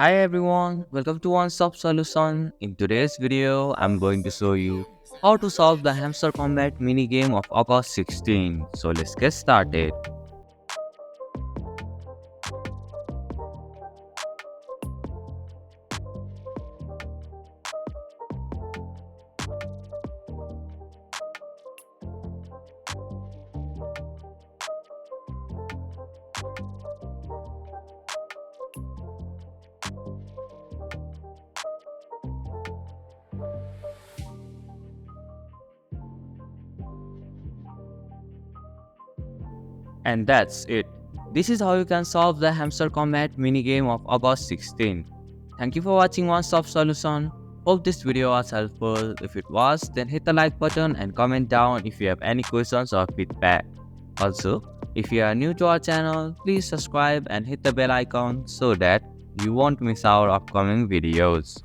Hi everyone, welcome to One Stop Solution. In today's video, I'm going to show you how to solve the Hamster Kombat minigame of August 16. So let's get started. And that's it. This is how you can solve the Hamster Kombat minigame of August 16. Thank you for watching One Stop Solution. Hope this video was helpful. If it was, then hit the like button and comment down if you have any questions or feedback. Also, if you are new to our channel, please subscribe and hit the bell icon so that you won't miss our upcoming videos.